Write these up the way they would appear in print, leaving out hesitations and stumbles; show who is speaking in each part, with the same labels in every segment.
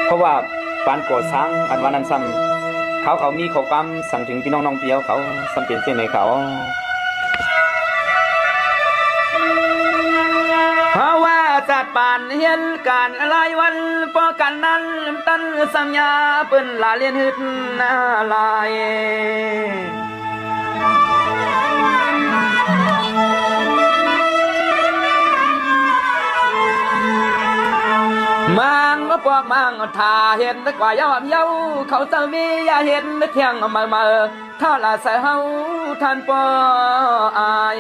Speaker 1: เพราะว่าปานก่อสร้างอันวันนั้นซ้ำเขามีข้อความสั่งถึงพี่น้องน้องเปียวเขาสำเป็นเส้นให้เขาเพราะว่าจัดปานเห็นการอะไรวันป้องกันนั้นตั้นสัญญาเปิ้นลาเลียนหึดลายมังมาปอกมังท่าเห็นกว่ายอมเย้าเขาจะมีอย่าเห็นเที่ยงมาถ้าละใส่เฮาท่านปออาย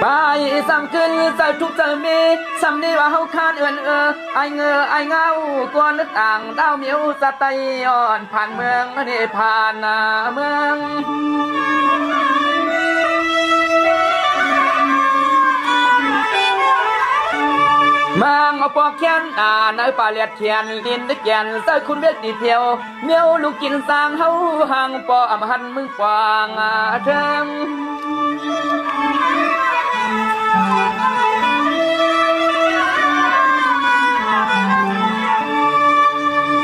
Speaker 1: ไปสั่งขึ้นจะทุกจะมีสำนีว่าเฮาคานไอเงากวนนึกต่างดาวเมียวสะไตอ่อนผ่านเมืองนี่ผ่านเมืองมังเอาปอกแขนในป่าเลียดเทียนดินนึกแกนใส่คุณเวทดีเพียวเมียวลูกกินสร้างเฮาห่างปออำหันมึงกวางเทิง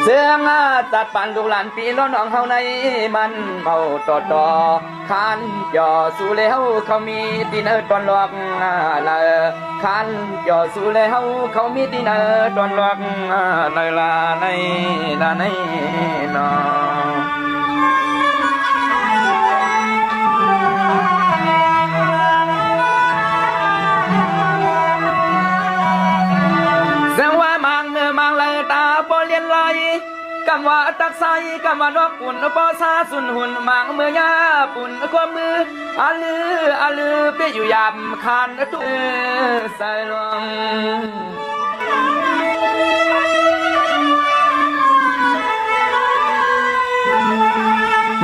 Speaker 1: เสียงจัดปั่นลูกหลานปีล้อน้องเฮาในมันเมาต่อขันจ่อสู่แล้วเขามีตีนตอนหลอกละขันจ่อสู่แล้วเขามีตีนตอนหลอกละในนอเสียงว่ามังเลยตาปอเลียนไหลกำว่าตักใสกำว่านกปุ่นปอซาสุนหุ่นมังเมื่อยาปุ่นความมืออาลือเปียอยู่ยามคานตุ้ใส่ลง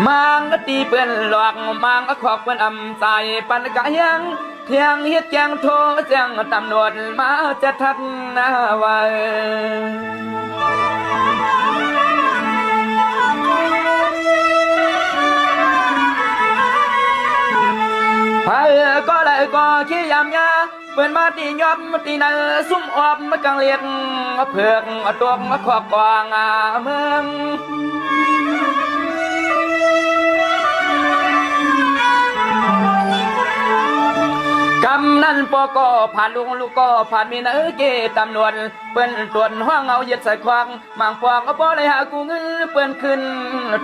Speaker 1: มังตีเปื่อนหลอกมังขอกเปื่อนอำใจปันกะยังเที่ยงเฮ็ดแจงโทแจงตำรวจมาจะทัดไว้ก็เลยก็ขี้ยำยาเปิดมาตียอมตีนาซุ่มออบมากังเลียกเผือกตัวมาขอบกวางเมืองกำนั้นปอก็ผ่านลูกก็ผ่านมีนาเกตำนวนเปิ้นตรวจห้องเอาเย็ดใส่ควางมังฟองก็ปอเลยหากูเงินเปิ้นขึ้น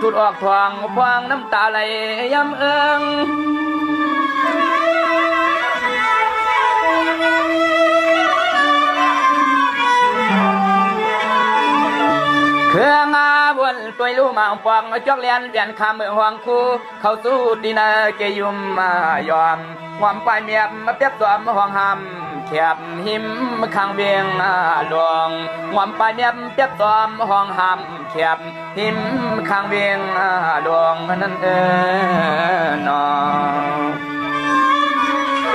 Speaker 1: ถุดออกทวงฟางน้ำตาไหลย้ำเครื่องบนตัวลูมังฟองจอกเลียนเปลี่ยนคำเมืองหวงคู่เขาสู้ดีนาเกยุมยอมความไปเมียบมาเปียบตัวมาห้องหำแคบหิมข้างเวียงหลวงความไปเมียบเปียบตัวมาห้องหำแคบหิมข้างเวียงหลวงนั่นนอ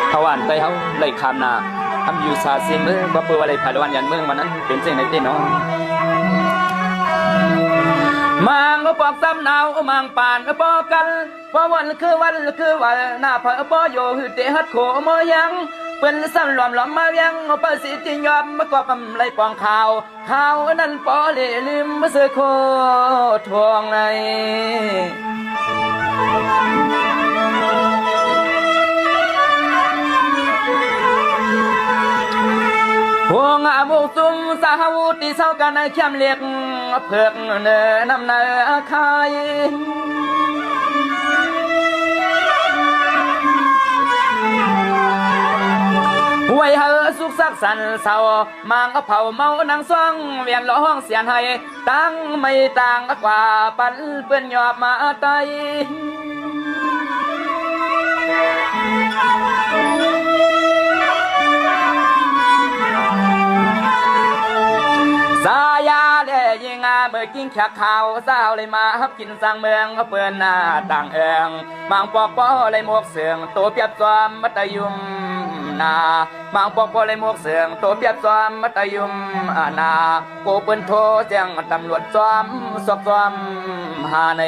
Speaker 1: เขาหวานไปเขาเลยคำนาทำอยู่ซาซิมือว่าเปิดอะไรผ่านวันยันเมืองวันนั้นเป็นสิ่งไหนที่น้องมังก็ปอกซ้ำหนาวมังป่านก็ปอกกันเพราะวันคือวันหน้าเผอปอโยหือเตหัดโขมยังเป็นซ้ำหลอมมายังเปิดสิติยอมมากอบกำไรปองข่าวนั้นปอเล่ลืมมาเสือโคทวงในพวงอาบุซุมสาวุติเศร้ากันเข้มเล็กเผือกเนื้อนำเนื้อคายไว้เฮอสุขสักสันเศร้ามังเผาเมานังซ่องเวียนร้องเสียนให้ตั้งไม่ต่างกว่าปันเปื้อนหยอบมาไตสายาได้ยิงเมื่อกินขักข่าวสาวเลยมาฮับกินสร้างเมืองเปื่อนหน้าต่างเอิงมังปอกปอเลยหมวกเสืองตัวเปียบจอมมัตยุมนามังปอกปอเลยหมวกเสืองตัวเปียบจอมมัตยุมนาโกเปิ้นโทแจ้งตำรวจจอมสอบจอมหาใน